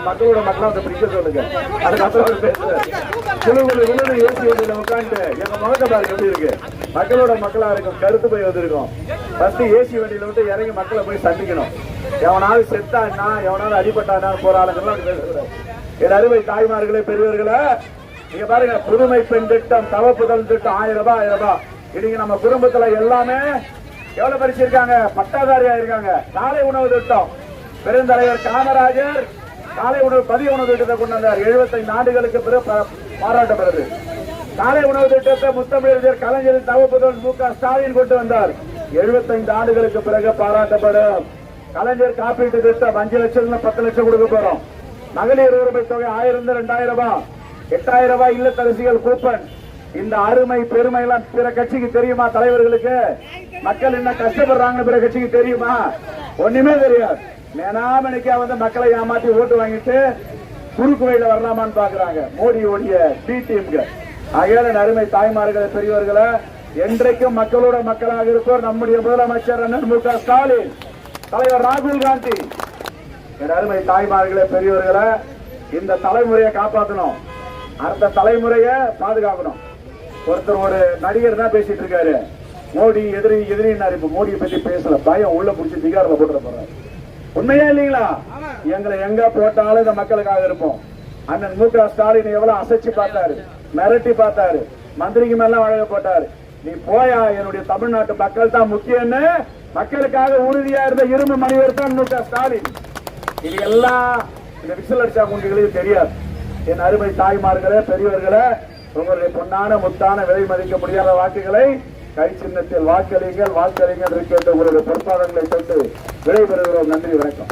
மக்களோட மக்களா அதை பிடிக்க சொல்லுங்க. அதுக்கப்புறம் பேசுறேன். குழு ஏசி உட்காந்து எங்க முகத்தை பாருங்க எப்படி இருக்கு. மக்களோட மக்களா இருக்கும், கருத்து போய் வந்திருக்கும். ஃபர்ஸ்ட் ஏசி வண்டியில விட்டு இறங்கி மக்களை போய் சந்திக்கணும். எவனாவது செத்தான்னா எவனாவது அடிபட்டானா போற ஆளுங்கெல்லாம் பேசுறேன். என் அருமை தாய்மார்களே, பெரியவர்களே, நீங்க பாருங்க, புதுமை பெண் திட்டம், தவப்புதல் திட்டம் 1000 ரூபாய் 1000 ரூபாய். இன்னைக்கு நம்ம குடும்பத்துல எல்லாமே எவ்வளவு படிச்சிருக்காங்க, பட்டாதாரியா இருக்காங்க. காலை உணவு திட்டம் பெருந்தலைவர் காமராஜர் காலை உணவு மதிய உணவு திட்டத்தை கொண்டு வந்தார். 75 ஆண்டுகளுக்கு பிறகு பாராட்டப்படுது. காலை உணவு திட்டத்தை முத்தமிழர் கலைஞர் தவப்புதல் மு.க. ஸ்டாலின் கொண்டு வந்தார். 75 ஆண்டுகளுக்கு பிறகு பாராட்டப்படும். கலைஞர் காப்பீட்டு திட்டம் 5 லட்சம் 10 லட்சம் கொடுக்க போறோம். மகளிர் உரிமை தொகை 1000 2000 ரூபாய், 8000 ரூபாய் இல்லத்தரசிகள் கூப்பன். இந்த அருமை பெருமை எல்லாம் பிற கட்சிக்கு தெரியுமா? தலைவர்களுக்கு மக்கள் என்ன கஷ்டப்படுறாங்கன்னு பிற கட்சிக்கு தெரியுமா? ஒண்ணுமே தெரியாது. மேனாமணிக்கா வந்து மக்களை ஏமாத்தி ஓட்டு வாங்கிட்டு குறுக்கு வழியில வரலாமான்னு பாக்குறாங்க மோடியோடைய பி டீம்க்கு. ஆகையால அருமை தாய்மார்களை, பெரியவர்களை, என்றைக்கும் மக்களோட மக்களாக இருப்போர் நம்முடைய முதலமைச்சர் அண்ணன் மு.க. ஸ்டாலின், தலைவர் ராகுல் காந்தி. என் அருமை தாய்மார்களை, பெரியவர்களை, இந்த தலைமுறையை காப்பாற்றணும், அடுத்த தலைமுறையை பாதுகாக்கணும். ஒருத்தர் ஒரு நடிகர் தான் பேசிட்டு இருக்காரு, மோடி எதிரி எதிரின்னாரு. இப்ப மோடியை பத்தி பேசல, பயம் உள்ள புடிச்சு திகாரில் போட்டு போறாரு. உண்மையா இல்லீங்களா? எங்களை எங்க போட்டாலும் இந்த மக்களுக்காக இருப்போம். அண்ணன் மு.க. ஸ்டாலின் எவ்வளவு அசைச்சு பார்த்தாரு, மிரட்டி பார்த்தாரு, மந்திரிக்கு மேல வழங்க போட்டாரு. நீ போயா, என்னுடைய தமிழ்நாட்டு மக்கள் தான் முக்கியம்னு மக்களுக்காக உறுதியா இருந்த இரும்பு மனிதர் தான் மு.க. ஸ்டாலின். இது எல்லாம் இந்த விசில் அடிச்சா உங்களுக்கு தெரியாது. என் அருமை தாய்மார்களே, பெரியவர்களே, உங்களுடைய பொன்னான முத்தான விலை மதிக்க முடியாத வாக்குகளை கை சின்னத்தில் வாக்களிங்கள், வாக்களிங்கள் இருக்கின்ற உங்களுடைய பொறுப்பாளர்களை தொட்டு விடைபெறுகிறோம். நன்றி, வணக்கம்.